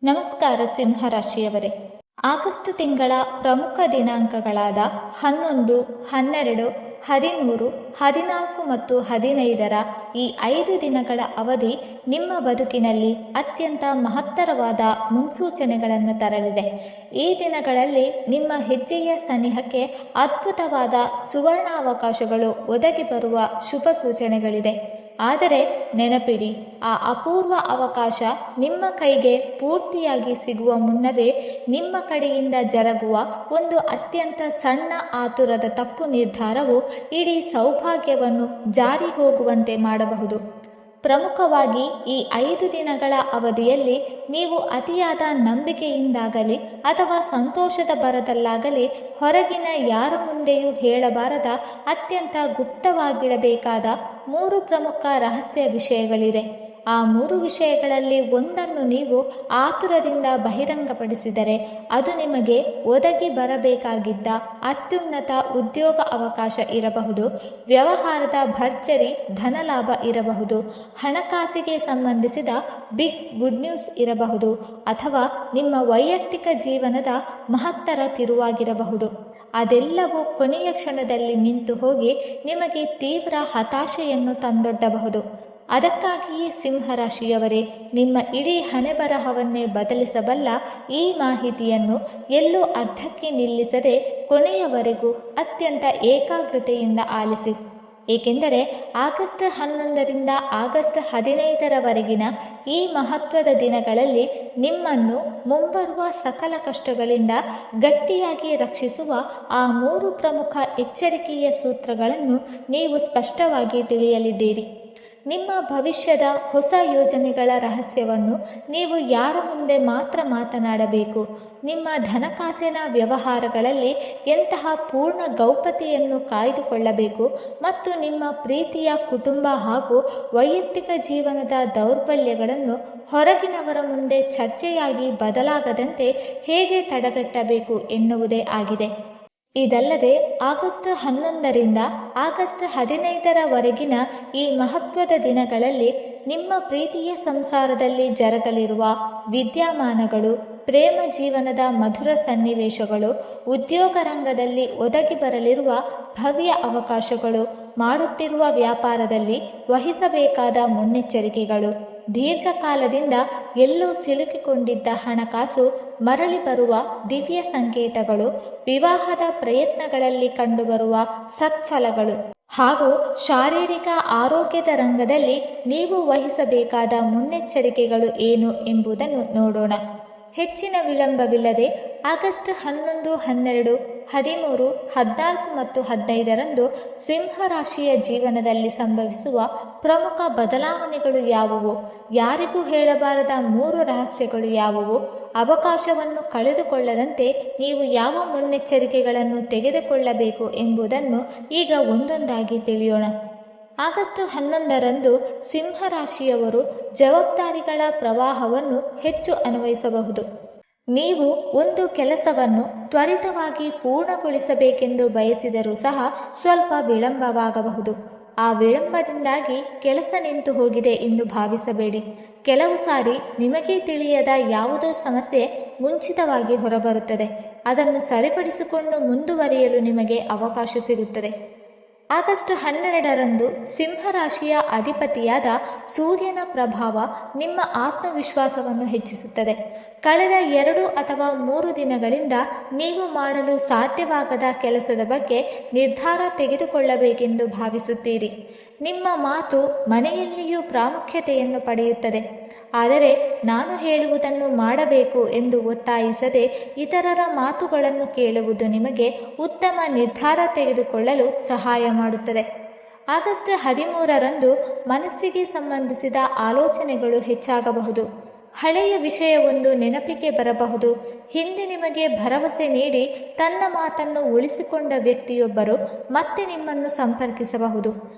ನಮಸ್ಕಾರ ಸಿಂಹರಾಶಿಯವರೇ. ಆಗಸ್ಟ್ ತಿಂಗಳ ಪ್ರಮುಖ ದಿನಾಂಕಗಳಾದ 11, 12, 13, 14 ಮತ್ತು 15 ಈ 5 ದಿನಗಳ ಅವಧಿ ನಿಮ್ಮ ಬದುಕಿನಲ್ಲಿ ಅತ್ಯಂತ ಮಹತ್ತರವಾದ ಮುನ್ಸೂಚನೆಗಳನ್ನು ತರಲಿದೆ. ಈ ದಿನಗಳಲ್ಲಿ ನಿಮ್ಮ ಹೆಜ್ಜೆಯ ಸನಿಹಕ್ಕೆ ಅದ್ಭುತವಾದ ಸುವರ್ಣಾವಕಾಶಗಳು ಒದಗಿ ಬರುವ ಶುಭ ಸೂಚನೆಗಳಿದೆ. ಆದರೆ ನೆನಪಿಡಿ, ಆ ಅಪೂರ್ವ ಅವಕಾಶ ನಿಮ್ಮ ಕೈಗೆ ಪೂರ್ತಿಯಾಗಿ ಸಿಗುವ ಮುನ್ನವೇ ನಿಮ್ಮ ಕಡೆಯಿಂದ ಜರುಗುವ ಒಂದು ಅತ್ಯಂತ ಸಣ್ಣ ಆತುರದ ತಪ್ಪು ನಿರ್ಧಾರವು ಇಡೀ ಸೌಭಾಗ್ಯವನ್ನು ಜಾರಿ ಹೋಗುವಂತೆ ಮಾಡಬಹುದು. ಪ್ರಮುಖವಾಗಿ ಈ 5 ದಿನಗಳ ಅವಧಿಯಲ್ಲಿ ನೀವು ಅತಿಯಾದ ನಂಬಿಕೆಯಿಂದಾಗಲಿ ಅಥವಾ ಸಂತೋಷದ ಭರದಲ್ಲಾಗಲಿ ಹೊರಗಿನ ಯಾರ ಮುಂದೆಯೂ ಹೇಳಬಾರದ ಅತ್ಯಂತ ಗುಪ್ತವಾಗಿಡಬೇಕಾದ 3 ಪ್ರಮುಖ ರಹಸ್ಯ ವಿಷಯಗಳಿದೆ. ಆ 3 ವಿಷಯಗಳಲ್ಲಿ ಒಂದನ್ನು ನೀವು ಆತುರದಿಂದ ಬಹಿರಂಗಪಡಿಸಿದರೆ ಅದು ನಿಮಗೆ ಒದಗಿ ಬರಬೇಕಾಗಿದ್ದ ಅತ್ಯುನ್ನತ ಉದ್ಯೋಗ ಅವಕಾಶ ಇರಬಹುದು, ವ್ಯವಹಾರದ ಭರ್ಜರಿ ಧನಲಾಭ ಇರಬಹುದು, ಹಣಕಾಸಿಗೆ ಸಂಬಂಧಿಸಿದ ಬಿಗ್ ಗುಡ್ ನ್ಯೂಸ್ ಇರಬಹುದು, ಅಥವಾ ನಿಮ್ಮ ವೈಯಕ್ತಿಕ ಜೀವನದ ಮಹತ್ತರ ತಿರುವಾಗಿರಬಹುದು. ಅದೆಲ್ಲವೂ ಕೊನೆಯ ಕ್ಷಣದಲ್ಲಿ ನಿಂತು ಹೋಗಿ ನಿಮಗೆ ತೀವ್ರ ಹತಾಶೆಯನ್ನು ತಂದೊಡ್ಡಬಹುದು. ಅದಕ್ಕಾಗಿಯೇ ಸಿಂಹರಾಶಿಯವರೇ, ನಿಮ್ಮ ಇಡೀ ಹಣೆಬರಹವನ್ನೇ ಬದಲಿಸಬಲ್ಲ ಈ ಮಾಹಿತಿಯನ್ನು ಎಲ್ಲೂ ಅರ್ಧಕ್ಕೆ ನಿಲ್ಲಿಸದೆ ಕೊನೆಯವರೆಗೂ ಅತ್ಯಂತ ಏಕಾಗ್ರತೆಯಿಂದ ಆಲಿಸಿ. ಏಕೆಂದರೆ ಆಗಸ್ಟ್ 11ರಿಂದ ಆಗಸ್ಟ್ 15ರವರೆಗಿನ ಈ ಮಹತ್ವದ ದಿನಗಳಲ್ಲಿ ನಿಮ್ಮನ್ನು ಮುಂಬರುವ ಸಕಲ ಕಷ್ಟಗಳಿಂದ ಗಟ್ಟಿಯಾಗಿ ರಕ್ಷಿಸುವ ಆ 3 ಪ್ರಮುಖ ಎಚ್ಚರಿಕೆಯ ಸೂತ್ರಗಳನ್ನು ನೀವು ಸ್ಪಷ್ಟವಾಗಿ ತಿಳಿಯಲಿದ್ದೀರಿ. ನಿಮ್ಮ ಭವಿಷ್ಯದ ಹೊಸ ಯೋಜನೆಗಳ ರಹಸ್ಯವನ್ನು ನೀವು ಯಾರ ಮುಂದೆ ಮಾತ್ರ ಮಾತನಾಡಬೇಕು, ನಿಮ್ಮ ಹಣಕಾಸಿನ ವ್ಯವಹಾರಗಳಲ್ಲಿ ಎಂತಹ ಪೂರ್ಣ ಗೌಪ್ಯತೆಯನ್ನು ಕಾಯ್ದುಕೊಳ್ಳಬೇಕು ಮತ್ತು ನಿಮ್ಮ ಪ್ರೀತಿಯ ಕುಟುಂಬ ಹಾಗೂ ವೈಯಕ್ತಿಕ ಜೀವನದ ದೌರ್ಬಲ್ಯಗಳನ್ನು ಹೊರಗಿನವರ ಮುಂದೆ ಚರ್ಚೆಯಾಗಿ ಬದಲಾಗದಂತೆ ಹೇಗೆ ತಡೆಗಟ್ಟಬೇಕು ಎನ್ನುವುದೇ ಆಗಿದೆ. ಇದಲ್ಲದೆ ಆಗಸ್ಟ್ 11ರಿಂದ ಆಗಸ್ಟ್ 15ರವರೆಗಿನ ಈ ಮಹತ್ವದ ದಿನಗಳಲ್ಲಿ ನಿಮ್ಮ ಪ್ರೀತಿಯ ಸಂಸಾರದಲ್ಲಿ ಜರುಗಲಿರುವ ವಿದ್ಯಮಾನಗಳು, ಪ್ರೇಮ ಜೀವನದ ಮಧುರ ಸನ್ನಿವೇಶಗಳು, ಉದ್ಯೋಗ ರಂಗದಲ್ಲಿ ಒದಗಿ ಬರಲಿರುವ ಭವ್ಯ ಅವಕಾಶಗಳು, ಮಾಡುತ್ತಿರುವ ವ್ಯಾಪಾರದಲ್ಲಿ ವಹಿಸಬೇಕಾದ ಮುನ್ನೆಚ್ಚರಿಕೆಗಳು, ದೀರ್ಘಕಾಲದಿಂದ ಎಲ್ಲೋ ಸಿಲುಕಿಕೊಂಡಿದ್ದ ಹಣಕಾಸು ಮರಳಿ ಬರುವ ದಿವ್ಯ ಸಂಕೇತಗಳು, ವಿವಾಹದ ಪ್ರಯತ್ನಗಳಲ್ಲಿ ಕಂಡುಬರುವ ಸತ್ಫಲಗಳು ಹಾಗೂ ಶಾರೀರಿಕ ಆರೋಗ್ಯದ ರಂಗದಲ್ಲಿ ನೀವು ವಹಿಸಬೇಕಾದ ಮುನ್ನೆಚ್ಚರಿಕೆಗಳು ಏನು ಎಂಬುದನ್ನು ನೋಡೋಣ. ಹೆಚ್ಚಿನ ವಿಳಂಬವಿಲ್ಲದೆ ಆಗಸ್ಟ್ 11, 12, 13, 14 ಮತ್ತು 15ರಂದು ಸಿಂಹರಾಶಿಯ ಜೀವನದಲ್ಲಿ ಸಂಭವಿಸುವ ಪ್ರಮುಖ ಬದಲಾವಣೆಗಳು ಯಾವುವು, ಯಾರಿಗೂ ಹೇಳಬಾರದ 3 ರಹಸ್ಯಗಳು ಯಾವುವು, ಅವಕಾಶವನ್ನು ಕಳೆದುಕೊಳ್ಳದಂತೆ ನೀವು ಯಾವ ಮುನ್ನೆಚ್ಚರಿಕೆಗಳನ್ನು ತೆಗೆದುಕೊಳ್ಳಬೇಕು ಎಂಬುದನ್ನು ಈಗ ಒಂದೊಂದಾಗಿ ತಿಳಿಯೋಣ. ಆಗಸ್ಟ್ 11ರಂದು ಸಿಂಹರಾಶಿಯವರು ಜವಾಬ್ದಾರಿಗಳ ಪ್ರವಾಹವನ್ನು ಹೆಚ್ಚು ಅನ್ವಯಿಸಬಹುದು. ನೀವು ಒಂದು ಕೆಲಸವನ್ನು ತ್ವರಿತವಾಗಿ ಪೂರ್ಣಗೊಳಿಸಬೇಕೆಂದು ಬಯಸಿದರೂ ಸಹ ಸ್ವಲ್ಪ ವಿಳಂಬವಾಗಬಹುದು. ಆ ವಿಳಂಬದಿಂದಾಗಿ ಕೆಲಸ ನಿಂತು ಹೋಗಿದೆ ಎಂದು ಭಾವಿಸಬೇಡಿ. ಕೆಲವು ಸಾರಿ ನಿಮಗೆ ತಿಳಿಯದ ಯಾವುದೋ ಸಮಸ್ಯೆ ಮುಂಚಿತವಾಗಿ ಹೊರಬರುತ್ತದೆ. ಅದನ್ನು ಸರಿಪಡಿಸಿಕೊಂಡು ಮುಂದುವರಿಯಲು ನಿಮಗೆ ಅವಕಾಶ ಸಿಗುತ್ತದೆ. ಆಗಸ್ಟ್ 12ರಂದು ಸಿಂಹರಾಶಿಯ ಅಧಿಪತಿಯಾದ ಸೂರ್ಯನ ಪ್ರಭಾವ ನಿಮ್ಮ ಆತ್ಮವಿಶ್ವಾಸವನ್ನು ಹೆಚ್ಚಿಸುತ್ತದೆ. ಕಳೆದ 2 ಅಥವಾ 3 ದಿನಗಳಿಂದ ನೀವು ಮಾಡಲು ಸಾಧ್ಯವಾಗದ ಕೆಲಸದ ಬಗ್ಗೆ ನಿರ್ಧಾರ ತೆಗೆದುಕೊಳ್ಳಬೇಕೆಂದು ಭಾವಿಸುತ್ತೀರಿ. ನಿಮ್ಮ ಮಾತು ಮನೆಯಲ್ಲಿಯೂ ಪ್ರಾಮುಖ್ಯತೆಯನ್ನು ಪಡೆಯುತ್ತದೆ. ಆದರೆ ನಾನು ಹೇಳುವುದನ್ನು ಮಾಡಬೇಕು ಎಂದು ಒತ್ತಾಯಿಸದೆ ಇತರರ ಮಾತುಗಳನ್ನು ಕೇಳುವುದು ನಿಮಗೆ ಉತ್ತಮ ನಿರ್ಧಾರ ತೆಗೆದುಕೊಳ್ಳಲು ಸಹಾಯ ಮಾಡುತ್ತದೆ. ಆಗಸ್ಟ್ 13ರಂದು ಮನಸ್ಸಿಗೆ ಸಂಬಂಧಿಸಿದ ಆಲೋಚನೆಗಳು ಹೆಚ್ಚಾಗಬಹುದು. ಹಳೆಯ ವಿಷಯವೊಂದು ನೆನಪಿಗೆ ಬರಬಹುದು. ಹಿಂದೆ ನಿಮಗೆ ಭರವಸೆ ನೀಡಿ ತನ್ನ ಮಾತನ್ನು ಉಳಿಸಿಕೊಂಡ ವ್ಯಕ್ತಿಯೊಬ್ಬರು ಮತ್ತೆ ನಿಮ್ಮನ್ನು ಸಂಪರ್ಕಿಸಬಹುದು.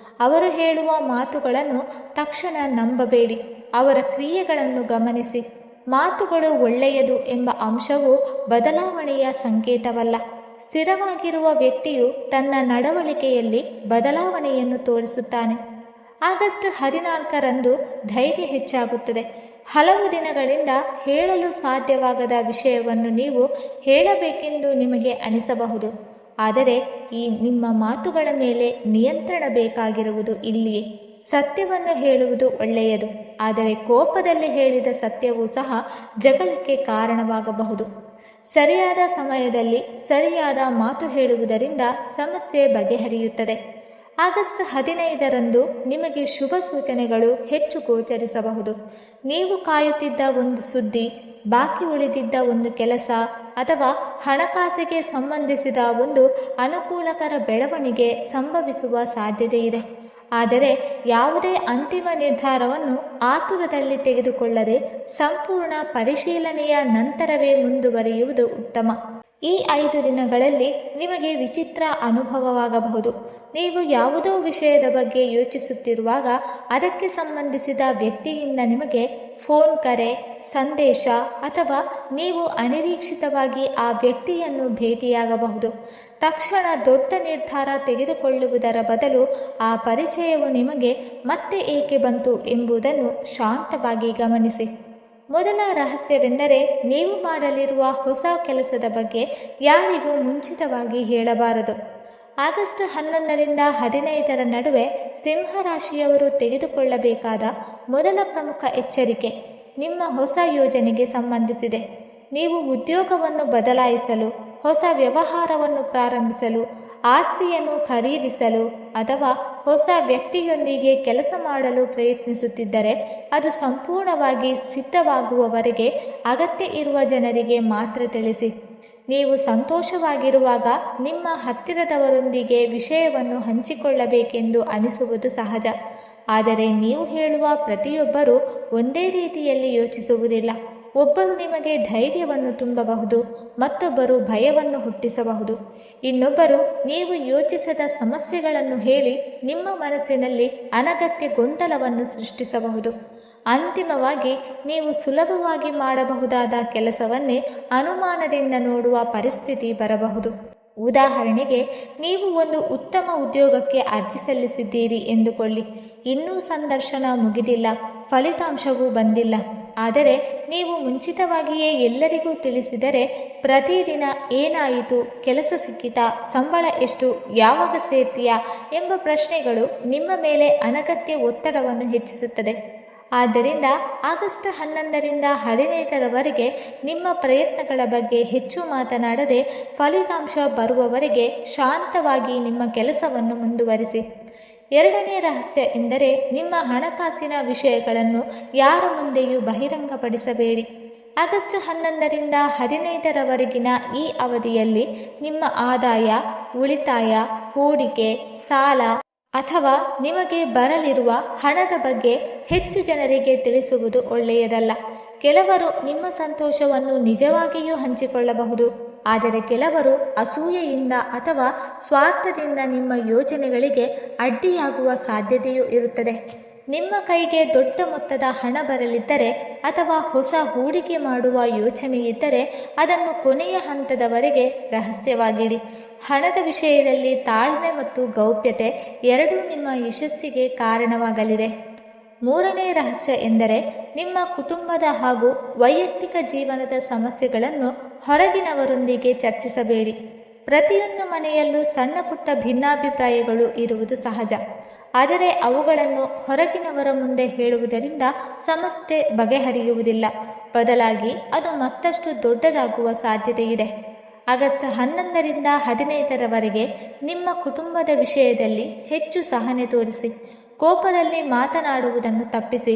ಅವರು ಹೇಳುವ ಮಾತುಗಳನ್ನು ತಕ್ಷಣ ನಂಬಬೇಡಿ. ಅವರ ಕ್ರಿಯೆಗಳನ್ನು ಗಮನಿಸಿ. ಮಾತುಗಳು ಒಳ್ಳೆಯದು ಎಂಬ ಅಂಶವು ಬದಲಾವಣೆಯ ಸಂಕೇತವಲ್ಲ. ಸ್ಥಿರವಾಗಿರುವ ವ್ಯಕ್ತಿಯು ತನ್ನ ನಡವಳಿಕೆಯಲ್ಲಿ ಬದಲಾವಣೆಯನ್ನು ತೋರಿಸುತ್ತಾನೆ. ಆಗಸ್ಟ್ 14ರಂದು ಧೈರ್ಯ ಹೆಚ್ಚಾಗುತ್ತದೆ. ಹಲವು ದಿನಗಳಿಂದ ಹೇಳಲು ಸಾಧ್ಯವಾಗದ ವಿಷಯವನ್ನು ನೀವು ಹೇಳಬೇಕೆಂದು ನಿಮಗೆ ಅನಿಸಬಹುದು. ಆದರೆ ಈ ನಿಮ್ಮ ಮಾತುಗಳ ಮೇಲೆ ನಿಯಂತ್ರಣ ಬೇಕಾಗಿರುವುದು ಇಲ್ಲಿಯೇ. ಸತ್ಯವನ್ನು ಹೇಳುವುದು ಒಳ್ಳೆಯದು, ಆದರೆ ಕೋಪದಲ್ಲಿ ಹೇಳಿದ ಸತ್ಯವೂ ಸಹ ಜಗಳಕ್ಕೆ ಕಾರಣವಾಗಬಹುದು. ಸರಿಯಾದ ಸಮಯದಲ್ಲಿ ಸರಿಯಾದ ಮಾತು ಹೇಳುವುದರಿಂದ ಸಮಸ್ಯೆ ಬಗೆಹರಿಯುತ್ತದೆ. ಆಗಸ್ಟ್ 15ರಂದು ನಿಮಗೆ ಶುಭ ಸೂಚನೆಗಳು ಹೆಚ್ಚು ಗೋಚರಿಸಬಹುದು. ನೀವು ಕಾಯುತ್ತಿದ್ದ ಒಂದು ಸುದ್ದಿ, ಬಾಕಿ ಉಳಿದಿದ್ದ ಒಂದು ಕೆಲಸ ಅಥವಾ ಹಣಕಾಸಿಗೆ ಸಂಬಂಧಿಸಿದ ಒಂದು ಅನುಕೂಲಕರ ಬೆಳವಣಿಗೆ ಸಂಭವಿಸುವ ಸಾಧ್ಯತೆ ಇದೆ. ಆದರೆ ಯಾವುದೇ ಅಂತಿಮ ನಿರ್ಧಾರವನ್ನು ಆತುರದಲ್ಲಿ ತೆಗೆದುಕೊಳ್ಳದೆ ಸಂಪೂರ್ಣ ಪರಿಶೀಲನೆಯ ನಂತರವೇ ಮುಂದುವರಿಯುವುದು ಉತ್ತಮ. ಈ 5 ದಿನಗಳಲ್ಲಿ ನಿಮಗೆ ವಿಚಿತ್ರ ಅನುಭವವಾಗಬಹುದು. ನೀವು ಯಾವುದೋ ವಿಷಯದ ಬಗ್ಗೆ ಯೋಚಿಸುತ್ತಿರುವಾಗ ಅದಕ್ಕೆ ಸಂಬಂಧಿಸಿದ ವ್ಯಕ್ತಿಯಿಂದ ನಿಮಗೆ ಫೋನ್ ಕರೆ, ಸಂದೇಶ ಅಥವಾ ನೀವು ಅನಿರೀಕ್ಷಿತವಾಗಿ ಆ ವ್ಯಕ್ತಿಯನ್ನು ಭೇಟಿಯಾಗಬಹುದು. ತಕ್ಷಣ ದೊಡ್ಡ ನಿರ್ಧಾರ ತೆಗೆದುಕೊಳ್ಳುವುದರ ಬದಲು ಆ ಪರಿಚಯವು ನಿಮಗೆ ಮತ್ತೆ ಏಕೆ ಬಂತು ಎಂಬುದನ್ನು ಶಾಂತವಾಗಿ ಗಮನಿಸಿ. ಮೊದಲ ರಹಸ್ಯವೆಂದರೆ ನೀವು ಮಾಡಲಿರುವ ಹೊಸ ಕೆಲಸದ ಬಗ್ಗೆ ಯಾರಿಗೂ ಮುಂಚಿತವಾಗಿ ಹೇಳಬಾರದು. ಆಗಸ್ಟ್ 11ರಿಂದ 15ರ ನಡುವೆ ಸಿಂಹರಾಶಿಯವರು ತೆಗೆದುಕೊಳ್ಳಬೇಕಾದ ಮೊದಲ ಪ್ರಮುಖ ಎಚ್ಚರಿಕೆ ನಿಮ್ಮ ಹೊಸ ಯೋಜನೆಗೆ ಸಂಬಂಧಿಸಿದೆ. ನೀವು ಉದ್ಯೋಗವನ್ನು ಬದಲಾಯಿಸಲು, ಹೊಸ ವ್ಯವಹಾರವನ್ನು ಪ್ರಾರಂಭಿಸಲು, ಆಸ್ತಿಯನ್ನು ಖರೀದಿಸಲು ಅಥವಾ ಹೊಸ ವ್ಯಕ್ತಿಯೊಂದಿಗೆ ಕೆಲಸ ಮಾಡಲು ಪ್ರಯತ್ನಿಸುತ್ತಿದ್ದರೆ ಅದು ಸಂಪೂರ್ಣವಾಗಿ ಸಿದ್ಧವಾಗುವವರೆಗೆ ಅಗತ್ಯ ಇರುವ ಜನರಿಗೆ ಮಾತ್ರ ತಿಳಿಸಿ. ನೀವು ಸಂತೋಷವಾಗಿರುವಾಗ ನಿಮ್ಮ ಹತ್ತಿರದವರೊಂದಿಗೆ ವಿಷಯವನ್ನು ಹಂಚಿಕೊಳ್ಳಬೇಕೆಂದು ಅನಿಸುವುದು ಸಹಜ. ಆದರೆ ನೀವು ಹೇಳುವ ಪ್ರತಿಯೊಬ್ಬರೂ ಒಂದೇ ರೀತಿಯಲ್ಲಿ ಯೋಚಿಸುವುದಿಲ್ಲ. ಒಬ್ಬರು ನಿಮಗೆ ಧೈರ್ಯವನ್ನು ತುಂಬಬಹುದು, ಮತ್ತೊಬ್ಬರು ಭಯವನ್ನು ಹುಟ್ಟಿಸಬಹುದು. ಇನ್ನೊಬ್ಬರು ನೀವು ಯೋಚಿಸದ ಸಮಸ್ಯೆಗಳನ್ನು ಹೇಳಿ ನಿಮ್ಮ ಮನಸ್ಸಿನಲ್ಲಿ ಅನಗತ್ಯ ಗೊಂದಲವನ್ನು ಸೃಷ್ಟಿಸಬಹುದು. ಅಂತಿಮವಾಗಿ ನೀವು ಸುಲಭವಾಗಿ ಮಾಡಬಹುದಾದ ಕೆಲಸವನ್ನೇ ಅನುಮಾನದಿಂದ ನೋಡುವ ಪರಿಸ್ಥಿತಿ ಬರಬಹುದು. ಉದಾಹರಣೆಗೆ, ನೀವು ಒಂದು ಉತ್ತಮ ಉದ್ಯೋಗಕ್ಕೆ ಅರ್ಜಿ ಸಲ್ಲಿಸಿದ್ದೀರಿ ಎಂದುಕೊಳ್ಳಿ. ಇನ್ನೂ ಸಂದರ್ಶನ ಮುಗಿದಿಲ್ಲ, ಫಲಿತಾಂಶವೂ ಬಂದಿಲ್ಲ. ಆದರೆ ನೀವು ಮುಂಚಿತವಾಗಿಯೇ ಎಲ್ಲರಿಗೂ ತಿಳಿಸಿದರೆ ಪ್ರತಿದಿನ ಏನಾಯಿತು, ಕೆಲಸ ಸಿಕ್ಕಿತಾ, ಸಂಬಳ ಎಷ್ಟು, ಯಾವಾಗ ಸೇರ್ತೀಯಾ ಎಂಬ ಪ್ರಶ್ನೆಗಳು ನಿಮ್ಮ ಮೇಲೆ ಅನಗತ್ಯ ಒತ್ತಡವನ್ನು ಹೆಚ್ಚಿಸುತ್ತದೆ. ಆದ್ದರಿಂದ ಆಗಸ್ಟ್ 11ರಿಂದ 15ರವರೆಗೆ ನಿಮ್ಮ ಪ್ರಯತ್ನಗಳ ಬಗ್ಗೆ ಹೆಚ್ಚು ಮಾತನಾಡದೆ ಫಲಿತಾಂಶ ಬರುವವರೆಗೆ ಶಾಂತವಾಗಿ ನಿಮ್ಮ ಕೆಲಸವನ್ನು ಮುಂದುವರಿಸಿ. ಎರಡನೇ ರಹಸ್ಯ ಎಂದರೆ ನಿಮ್ಮ ಹಣಕಾಸಿನ ವಿಷಯಗಳನ್ನು ಯಾರ ಮುಂದೆಯೂ ಬಹಿರಂಗಪಡಿಸಬೇಡಿ. ಆಗಸ್ಟ್ 11ರಿಂದ 15ರವರೆಗಿನ ಈ ಅವಧಿಯಲ್ಲಿ ನಿಮ್ಮ ಆದಾಯ, ಉಳಿತಾಯ, ಹೂಡಿಕೆ, ಸಾಲ ಅಥವಾ ನಿಮಗೆ ಬರಲಿರುವ ಹಣದ ಬಗ್ಗೆ ಹೆಚ್ಚು ಜನರಿಗೆ ತಿಳಿಸುವುದು ಒಳ್ಳೆಯದಲ್ಲ. ಕೆಲವರು ನಿಮ್ಮ ಸಂತೋಷವನ್ನು ನಿಜವಾಗಿಯೂ ಹಂಚಿಕೊಳ್ಳಬಹುದು, ಆದರೆ ಕೆಲವರು ಅಸೂಯೆಯಿಂದ ಅಥವಾ ಸ್ವಾರ್ಥದಿಂದ ನಿಮ್ಮ ಯೋಜನೆಗಳಿಗೆ ಅಡ್ಡಿಯಾಗುವ ಸಾಧ್ಯತೆಯೂ ಇರುತ್ತದೆ. ನಿಮ್ಮ ಕೈಗೆ ದೊಡ್ಡ ಮೊತ್ತದ ಹಣ ಬರಲಿದ್ದರೆ ಅಥವಾ ಹೊಸ ಹೂಡಿಕೆ ಮಾಡುವ ಯೋಚನೆಯಿದ್ದರೆ ಅದನ್ನು ಕೊನೆಯ ಹಂತದವರೆಗೆ ರಹಸ್ಯವಾಗಿಡಿ. ಹಣದ ವಿಷಯದಲ್ಲಿ ತಾಳ್ಮೆ ಮತ್ತು ಗೌಪ್ಯತೆ ಎರಡೂ ನಿಮ್ಮ ಯಶಸ್ಸಿಗೆ ಕಾರಣವಾಗಲಿದೆ. ಮೂರನೇ ರಹಸ್ಯ ಎಂದರೆ ನಿಮ್ಮ ಕುಟುಂಬದ ಹಾಗೂ ವೈಯಕ್ತಿಕ ಜೀವನದ ಸಮಸ್ಯೆಗಳನ್ನು ಹೊರಗಿನವರೊಂದಿಗೆ ಚರ್ಚಿಸಬೇಡಿ. ಪ್ರತಿಯೊಂದು ಮನೆಯಲ್ಲೂ ಸಣ್ಣ ಪುಟ್ಟ ಭಿನ್ನಾಭಿಪ್ರಾಯಗಳು ಇರುವುದು ಸಹಜ. ಆದರೆ ಅವುಗಳನ್ನು ಹೊರಗಿನವರ ಮುಂದೆ ಹೇಳುವುದರಿಂದ ಸಮಸ್ಯೆ ಬಗೆಹರಿಯುವುದಿಲ್ಲ, ಬದಲಾಗಿ ಅದು ಮತ್ತಷ್ಟು ದೊಡ್ಡದಾಗುವ ಸಾಧ್ಯತೆ ಇದೆ. ಆಗಸ್ಟ್ 11ರಿಂದ 15ರವರೆಗೆ ನಿಮ್ಮ ಕುಟುಂಬದ ವಿಷಯದಲ್ಲಿ ಹೆಚ್ಚು ಸಹನೆ ತೋರಿಸಿ. ಕೋಪದಲ್ಲಿ ಮಾತನಾಡುವುದನ್ನು ತಪ್ಪಿಸಿ.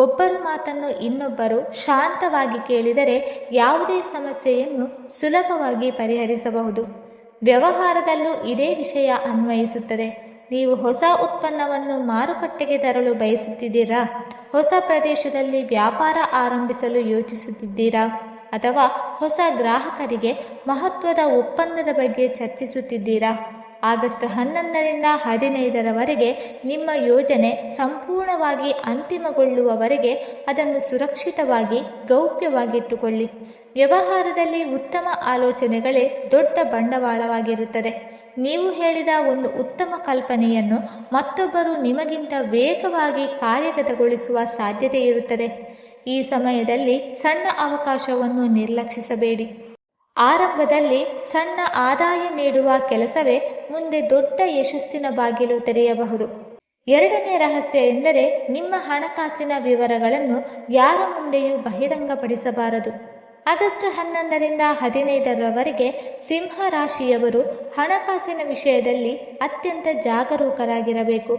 ಒಬ್ಬರ ಮಾತನ್ನು ಇನ್ನೊಬ್ಬರು ಶಾಂತವಾಗಿ ಕೇಳಿದರೆ ಯಾವುದೇ ಸಮಸ್ಯೆಯನ್ನು ಸುಲಭವಾಗಿ ಪರಿಹರಿಸಬಹುದು. ವ್ಯವಹಾರದಲ್ಲೂ ಇದೇ ವಿಷಯ ಅನ್ವಯಿಸುತ್ತದೆ. ನೀವು ಹೊಸ ಉತ್ಪನ್ನವನ್ನು ಮಾರುಕಟ್ಟೆಗೆ ತರಲು ಬಯಸುತ್ತಿದ್ದೀರಾ? ಹೊಸ ಪ್ರದೇಶದಲ್ಲಿ ವ್ಯಾಪಾರ ಆರಂಭಿಸಲು ಯೋಚಿಸುತ್ತಿದ್ದೀರಾ? ಅಥವಾ ಹೊಸ ಗ್ರಾಹಕರಿಗೆ ಮಹತ್ವದ ಒಪ್ಪಂದದ ಬಗ್ಗೆ ಚರ್ಚಿಸುತ್ತಿದ್ದೀರಾ? ಆಗಸ್ಟ್ 11ರಿಂದ 15ರವರೆಗೆ ನಿಮ್ಮ ಯೋಜನೆ ಸಂಪೂರ್ಣವಾಗಿ ಅಂತಿಮಗೊಳ್ಳುವವರೆಗೆ ಅದನ್ನು ಸುರಕ್ಷಿತವಾಗಿ ಗೌಪ್ಯವಾಗಿಟ್ಟುಕೊಳ್ಳಿ. ವ್ಯವಹಾರದಲ್ಲಿ ಉತ್ತಮ ಆಲೋಚನೆಗಳೇ ದೊಡ್ಡ ಬಂಡವಾಳವಾಗಿರುತ್ತದೆ. ನೀವು ಹೇಳಿದ ಒಂದು ಉತ್ತಮ ಕಲ್ಪನೆಯನ್ನು ಮತ್ತೊಬ್ಬರು ನಿಮಗಿಂತ ವೇಗವಾಗಿ ಕಾರ್ಯಗತಗೊಳಿಸುವ ಸಾಧ್ಯತೆ ಇರುತ್ತದೆ. ಈ ಸಮಯದಲ್ಲಿ ಸಣ್ಣ ಅವಕಾಶವನ್ನು ನಿರ್ಲಕ್ಷಿಸಬೇಡಿ. ಆರಂಭದಲ್ಲಿ ಸಣ್ಣ ಆದಾಯ ನೀಡುವ ಕೆಲಸವೇ ಮುಂದೆ ದೊಡ್ಡ ಯಶಸ್ಸಿನ ಬಾಗಿಲು ತೆರೆಯಬಹುದು. ಎರಡನೇ ರಹಸ್ಯ ಎಂದರೆ ನಿಮ್ಮ ಹಣಕಾಸಿನ ವಿವರಗಳನ್ನು ಯಾರ ಮುಂದೆಯೂ ಬಹಿರಂಗಪಡಿಸಬಾರದು. ಆಗಸ್ಟ್ 11ರಿಂದ 15ರವರೆಗೆ ಸಿಂಹ ರಾಶಿಯವರು ಹಣಕಾಸಿನ ವಿಷಯದಲ್ಲಿ ಅತ್ಯಂತ ಜಾಗರೂಕರಾಗಿರಬೇಕು.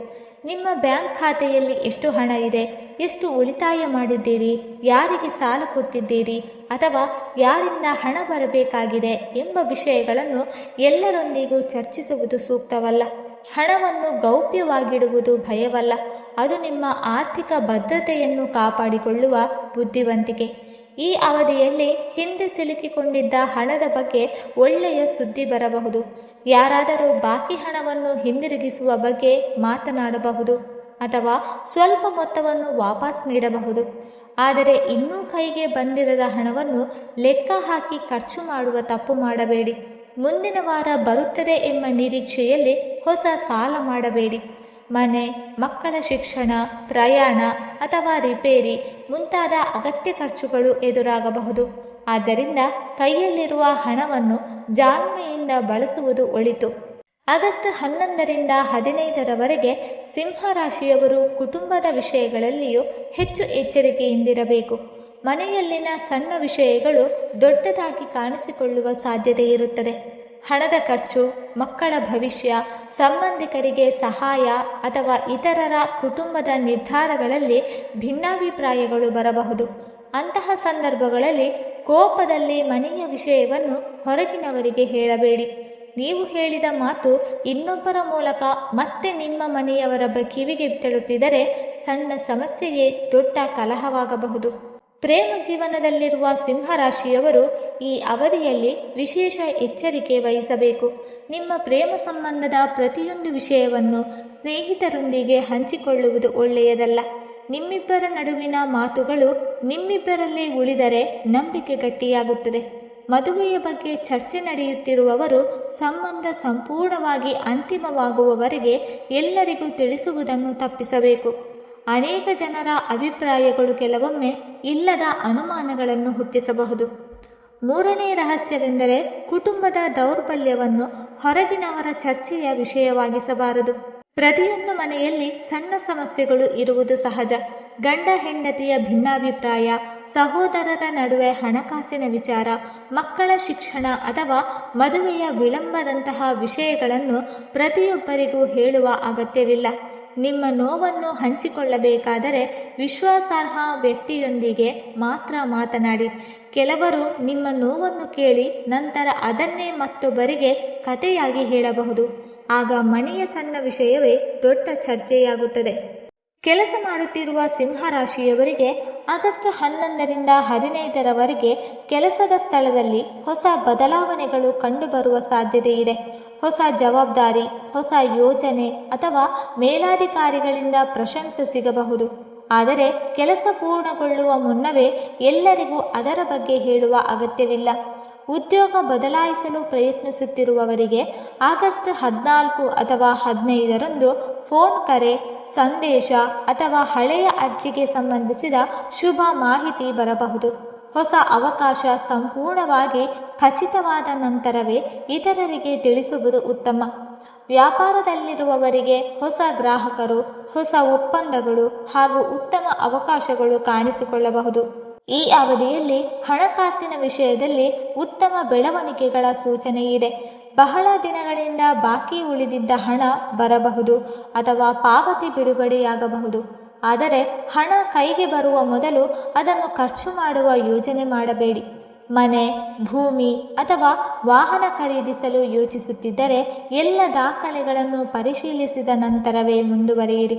ನಿಮ್ಮ ಬ್ಯಾಂಕ್ ಖಾತೆಯಲ್ಲಿ ಎಷ್ಟು ಹಣ ಇದೆ, ಎಷ್ಟು ಉಳಿತಾಯ ಮಾಡಿದ್ದೀರಿ, ಯಾರಿಗೆ ಸಾಲ ಕೊಟ್ಟಿದ್ದೀರಿ ಅಥವಾ ಯಾರಿಂದ ಹಣ ಬರಬೇಕಾಗಿದೆ ಎಂಬ ವಿಷಯಗಳನ್ನು ಎಲ್ಲರೊಂದಿಗೂ ಚರ್ಚಿಸುವುದು ಸೂಕ್ತವಲ್ಲ. ಹಣವನ್ನು ಗೌಪ್ಯವಾಗಿಡುವುದು ಭಯವಲ್ಲ, ಅದು ನಿಮ್ಮ ಆರ್ಥಿಕ ಭದ್ರತೆಯನ್ನು ಕಾಪಾಡಿಕೊಳ್ಳುವ ಬುದ್ಧಿವಂತಿಕೆ. ಈ ಅವಧಿಯಲ್ಲಿ ಹಿಂದೆ ಸಿಲುಕಿಕೊಂಡಿದ್ದ ಹಣದ ಬಗ್ಗೆ ಒಳ್ಳೆಯ ಸುದ್ದಿ ಬರಬಹುದು. ಯಾರಾದರೂ ಬಾಕಿ ಹಣವನ್ನು ಹಿಂದಿರುಗಿಸುವ ಬಗ್ಗೆ ಮಾತನಾಡಬಹುದು ಅಥವಾ ಸ್ವಲ್ಪ ಮೊತ್ತವನ್ನು ವಾಪಸ್ ನೀಡಬಹುದು. ಆದರೆ ಇನ್ನೂ ಕೈಗೆ ಬಂದಿರದ ಹಣವನ್ನು ಲೆಕ್ಕ ಹಾಕಿ ಖರ್ಚು ಮಾಡುವ ತಪ್ಪು ಮಾಡಬೇಡಿ. ಮುಂದಿನ ವಾರ ಬರುತ್ತದೆ ಎಂಬ ನಿರೀಕ್ಷೆಯಲ್ಲಿ ಹೊಸ ಸಾಲ ಮಾಡಬೇಡಿ. ಮನೆ, ಮಕ್ಕಳ ಶಿಕ್ಷಣ, ಪ್ರಯಾಣ ಅಥವಾ ರಿಪೇರಿ ಮುಂತಾದ ಅಗತ್ಯ ಖರ್ಚುಗಳು ಎದುರಾಗಬಹುದು. ಆದ್ದರಿಂದ ಕೈಯಲ್ಲಿರುವ ಹಣವನ್ನು ಜಾಣ್ಮೆಯಿಂದ ಬಳಸುವುದು ಒಳಿತು. ಆಗಸ್ಟ್ 11ರಿಂದ 15ರವರೆಗೆ ಸಿಂಹರಾಶಿಯವರು ಕುಟುಂಬದ ವಿಷಯಗಳಲ್ಲಿಯೂ ಹೆಚ್ಚು ಎಚ್ಚರಿಕೆಯಿಂದಿರಬೇಕು. ಮನೆಯಲ್ಲಿನ ಸಣ್ಣ ವಿಷಯಗಳು ದೊಡ್ಡದಾಗಿ ಕಾಣಿಸಿಕೊಳ್ಳುವ ಸಾಧ್ಯತೆ ಇರುತ್ತದೆ. ಹಣದ ಖರ್ಚು, ಮಕ್ಕಳ ಭವಿಷ್ಯ, ಸಂಬಂಧಿಕರಿಗೆ ಸಹಾಯ ಅಥವಾ ಇತರರ ಕುಟುಂಬದ ನಿರ್ಧಾರಗಳಲ್ಲಿ ಭಿನ್ನಾಭಿಪ್ರಾಯಗಳು ಬರಬಹುದು. ಅಂತಹ ಸಂದರ್ಭಗಳಲ್ಲಿ ಕೋಪದಲ್ಲಿ ಮನೆಯ ವಿಷಯವನ್ನು ಹೊರಗಿನವರಿಗೆ ಹೇಳಬೇಡಿ. ನೀವು ಹೇಳಿದ ಮಾತು ಇನ್ನೊಬ್ಬರ ಮೂಲಕ ಮತ್ತೆ ನಿಮ್ಮ ಮನೆಯವರ ಕಿವಿಗೆ ತಲುಪಿದರೆ ಸಣ್ಣ ಸಮಸ್ಯೆಯೇ ದೊಡ್ಡ ಕಲಹವಾಗಬಹುದು. ಪ್ರೇಮ ಜೀವನದಲ್ಲಿರುವ ಸಿಂಹರಾಶಿಯವರು ಈ ಅವಧಿಯಲ್ಲಿ ವಿಶೇಷ ಎಚ್ಚರಿಕೆ ವಹಿಸಬೇಕು. ನಿಮ್ಮ ಪ್ರೇಮ ಸಂಬಂಧದ ಪ್ರತಿಯೊಂದು ವಿಷಯವನ್ನು ಸ್ನೇಹಿತರೊಂದಿಗೆ ಹಂಚಿಕೊಳ್ಳುವುದು ಒಳ್ಳೆಯದಲ್ಲ. ನಿಮ್ಮಿಬ್ಬರ ನಡುವಿನ ಮಾತುಗಳು ನಿಮ್ಮಿಬ್ಬರಲ್ಲೇ ಉಳಿದರೆ ನಂಬಿಕೆ ಗಟ್ಟಿಯಾಗುತ್ತದೆ. ಮದುವೆಯ ಬಗ್ಗೆ ಚರ್ಚೆ ನಡೆಯುತ್ತಿರುವವರು ಸಂಬಂಧ ಸಂಪೂರ್ಣವಾಗಿ ಅಂತಿಮವಾಗುವವರೆಗೆ ಎಲ್ಲರಿಗೂ ತಿಳಿಸುವುದನ್ನು ತಪ್ಪಿಸಬೇಕು. ಅನೇಕ ಜನರ ಅಭಿಪ್ರಾಯಗಳು ಕೆಲವೊಮ್ಮೆ ಇಲ್ಲದ ಅನುಮಾನಗಳನ್ನು ಹುಟ್ಟಿಸಬಹುದು. ಮೂರನೇ ರಹಸ್ಯವೆಂದರೆ ಕುಟುಂಬದ ದೌರ್ಬಲ್ಯವನ್ನು ಹೊರಗಿನವರ ಚರ್ಚೆಯ ವಿಷಯವಾಗಿಸಬಾರದು. ಪ್ರತಿಯೊಂದು ಮನೆಯಲ್ಲಿ ಸಣ್ಣ ಸಮಸ್ಯೆಗಳು ಇರುವುದು ಸಹಜ. ಗಂಡ ಹೆಂಡತಿಯ ಭಿನ್ನಾಭಿಪ್ರಾಯ, ಸಹೋದರರ ನಡುವೆ ಹಣಕಾಸಿನ ವಿಚಾರ, ಮಕ್ಕಳ ಶಿಕ್ಷಣ ಅಥವಾ ಮದುವೆಯ ವಿಳಂಬದಂತಹ ವಿಷಯಗಳನ್ನು ಪ್ರತಿಯೊಬ್ಬರಿಗೂ ಹೇಳುವ ಅಗತ್ಯವಿಲ್ಲ. ನಿಮ್ಮ ನೋವನ್ನು ಹಂಚಿಕೊಳ್ಳಬೇಕಾದರೆ ವಿಶ್ವಾಸಾರ್ಹ ವ್ಯಕ್ತಿಯೊಂದಿಗೆ ಮಾತ್ರ ಮಾತನಾಡಿ. ಕೆಲವರು ನಿಮ್ಮ ನೋವನ್ನು ಕೇಳಿ ನಂತರ ಅದನ್ನೇ ಮತ್ತೊಬ್ಬರಿಗೆ ಕಥೆಯಾಗಿ ಹೇಳಬಹುದು. ಆಗ ಮನೆಯ ಸಣ್ಣ ವಿಷಯವೇ ದೊಡ್ಡ ಚರ್ಚೆಯಾಗುತ್ತದೆ. ಕೆಲಸ ಮಾಡುತ್ತಿರುವ ಸಿಂಹರಾಶಿಯವರಿಗೆ ಆಗಸ್ಟ್ 11ರಿಂದ 15ರವರೆಗೆ ಕೆಲಸದ ಸ್ಥಳದಲ್ಲಿ ಹೊಸ ಬದಲಾವಣೆಗಳು ಕಂಡುಬರುವ ಸಾಧ್ಯತೆ ಇದೆ. ಹೊಸ ಜವಾಬ್ದಾರಿ, ಹೊಸ ಯೋಜನೆ ಅಥವಾ ಮೇಲಾಧಿಕಾರಿಗಳಿಂದ ಪ್ರಶಂಸೆ ಸಿಗಬಹುದು. ಆದರೆ ಕೆಲಸ ಪೂರ್ಣಗೊಳ್ಳುವ ಮುನ್ನವೇ ಎಲ್ಲರಿಗೂ ಅದರ ಬಗ್ಗೆ ಹೇಳುವ ಅಗತ್ಯವಿಲ್ಲ. ಉದ್ಯೋಗ ಬದಲಾಯಿಸಲು ಪ್ರಯತ್ನಿಸುತ್ತಿರುವವರಿಗೆ ಆಗಸ್ಟ್ 14 ಅಥವಾ 15ರಂದು ಫೋನ್ ಕರೆ, ಸಂದೇಶ ಅಥವಾ ಹಳೆಯ ಅರ್ಜಿಗೆ ಸಂಬಂಧಿಸಿದ ಶುಭ ಮಾಹಿತಿ ಬರಬಹುದು. ಹೊಸ ಅವಕಾಶ ಸಂಪೂರ್ಣವಾಗಿ ಖಚಿತವಾದ ನಂತರವೇ ಇತರರಿಗೆ ತಿಳಿಸುವುದು ಉತ್ತಮ. ವ್ಯಾಪಾರದಲ್ಲಿರುವವರಿಗೆ ಹೊಸ ಗ್ರಾಹಕರು, ಹೊಸ ಒಪ್ಪಂದಗಳು ಹಾಗೂ ಉತ್ತಮ ಅವಕಾಶಗಳು ಕಾಣಿಸಿಕೊಳ್ಳಬಹುದು. ಈ ಅವಧಿಯಲ್ಲಿ ಹಣಕಾಸಿನ ವಿಷಯದಲ್ಲಿ ಉತ್ತಮ ಬೆಳವಣಿಗೆಗಳ ಸೂಚನೆ ಇದೆ. ಬಹಳ ದಿನಗಳಿಂದ ಬಾಕಿ ಉಳಿದಿದ್ದ ಹಣ ಬರಬಹುದು ಅಥವಾ ಪಾವತಿ ಬಿಡುಗಡೆಯಾಗಬಹುದು. ಆದರೆ ಹಣ ಕೈಗೆ ಬರುವ ಮೊದಲು ಅದನ್ನು ಖರ್ಚು ಮಾಡುವ ಯೋಜನೆ ಮಾಡಬೇಡಿ. ಮನೆ, ಭೂಮಿ ಅಥವಾ ವಾಹನ ಖರೀದಿಸಲು ಯೋಚಿಸುತ್ತಿದ್ದರೆ ಎಲ್ಲ ದಾಖಲೆಗಳನ್ನು ಪರಿಶೀಲಿಸಿದ ನಂತರವೇ ಮುಂದುವರಿಯಿರಿ.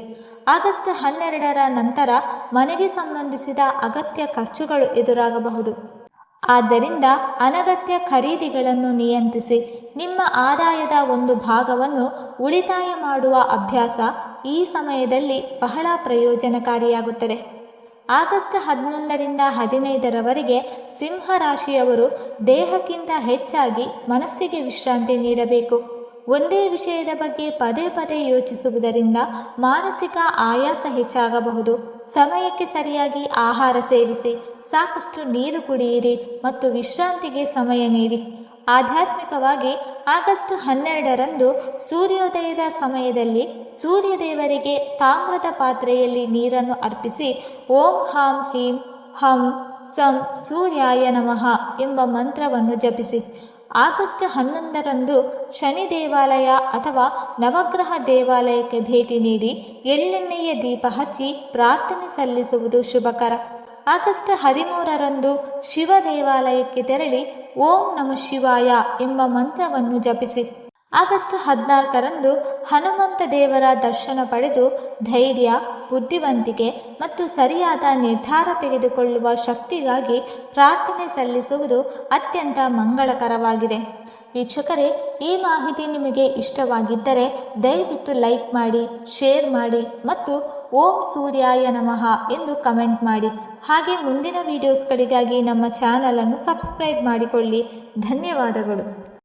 ಆಗಸ್ಟ್ 12ರ ನಂತರ ಮನೆಗೆ ಸಂಬಂಧಿಸಿದ ಅಗತ್ಯ ಖರ್ಚುಗಳು ಎದುರಾಗಬಹುದು. ಆದ್ದರಿಂದ ಅನಗತ್ಯ ಖರೀದಿಗಳನ್ನು ನಿಯಂತ್ರಿಸಿ. ನಿಮ್ಮ ಆದಾಯದ ಒಂದು ಭಾಗವನ್ನು ಉಳಿತಾಯ ಮಾಡುವ ಅಭ್ಯಾಸ ಈ ಸಮಯದಲ್ಲಿ ಬಹಳ ಪ್ರಯೋಜನಕಾರಿಯಾಗುತ್ತದೆ. ಆಗಸ್ಟ್ 11ರಿಂದ 15ರವರೆಗೆ ಸಿಂಹರಾಶಿಯವರು ದೇಹಕ್ಕಿಂತ ಹೆಚ್ಚಾಗಿ ಮನಸ್ಸಿಗೆ ವಿಶ್ರಾಂತಿ ನೀಡಬೇಕು. ಒಂದೇ ವಿಷಯದ ಬಗ್ಗೆ ಪದೇ ಪದೇ ಯೋಚಿಸುವುದರಿಂದ ಮಾನಸಿಕ ಆಯಾಸ ಹೆಚ್ಚಾಗಬಹುದು. ಸಮಯಕ್ಕೆ ಸರಿಯಾಗಿ ಆಹಾರ ಸೇವಿಸಿ, ಸಾಕಷ್ಟು ನೀರು ಕುಡಿಯಿರಿ ಮತ್ತು ವಿಶ್ರಾಂತಿಗೆ ಸಮಯ ನೀಡಿ. ಆಧ್ಯಾತ್ಮಿಕವಾಗಿ ಆಗಸ್ಟ್ 12ರಂದು ಸೂರ್ಯೋದಯದ ಸಮಯದಲ್ಲಿ ಸೂರ್ಯದೇವರಿಗೆ ತಾಮ್ರದ ಪಾತ್ರೆಯಲ್ಲಿ ನೀರನ್ನು ಅರ್ಪಿಸಿ ಓಂ ಹಾಂ ಹೀಂ ಹಂ ಸಂ ಸೂರ್ಯಾಯ ನಮಃ ಎಂಬ ಮಂತ್ರವನ್ನು ಜಪಿಸಿ. ಆಗಸ್ಟ್ 11ರಂದು ಶನಿ ದೇವಾಲಯ ಅಥವಾ ನವಗ್ರಹ ದೇವಾಲಯಕ್ಕೆ ಭೇಟಿ ನೀಡಿ ಎಳ್ಳೆಣ್ಣೆಯ ದೀಪ ಹಚ್ಚಿ ಪ್ರಾರ್ಥನೆ ಸಲ್ಲಿಸುವುದು ಶುಭಕರ. ಆಗಸ್ಟ್ 13ರಂದು ಶಿವ ದೇವಾಲಯಕ್ಕೆ ತೆರಳಿ ಓಂ ನಮಃ ಶಿವಾಯ ಎಂಬ ಮಂತ್ರವನ್ನು ಜಪಿಸಿ. ಆಗಸ್ಟ್ 14ರಂದು ಹನುಮಂತ ದೇವರ ದರ್ಶನ ಪಡೆದು ಧೈರ್ಯ, ಬುದ್ಧಿವಂತಿಕೆ ಮತ್ತು ಸರಿಯಾದ ನಿರ್ಧಾರ ತೆಗೆದುಕೊಳ್ಳುವ ಶಕ್ತಿಗಾಗಿ ಪ್ರಾರ್ಥನೆ ಸಲ್ಲಿಸುವುದು ಅತ್ಯಂತ ಮಂಗಳಕರವಾಗಿದೆ. ವೀಕ್ಷಕರೇ, ಈ ಮಾಹಿತಿ ನಿಮಗೆ ಇಷ್ಟವಾಗಿದ್ದರೆ ದಯವಿಟ್ಟು ಲೈಕ್ ಮಾಡಿ, ಶೇರ್ ಮಾಡಿ ಮತ್ತು ಓಂ ಸೂರ್ಯಾಯ ನಮಃ ಎಂದು ಕಮೆಂಟ್ ಮಾಡಿ. ಹಾಗೆ ಮುಂದಿನ ವಿಡಿಯೋಸ್ಗಳಿಗಾಗಿ ನಮ್ಮ ಚಾನಲನ್ನು ಸಬ್ಸ್ಕ್ರೈಬ್ ಮಾಡಿಕೊಳ್ಳಿ. ಧನ್ಯವಾದಗಳು.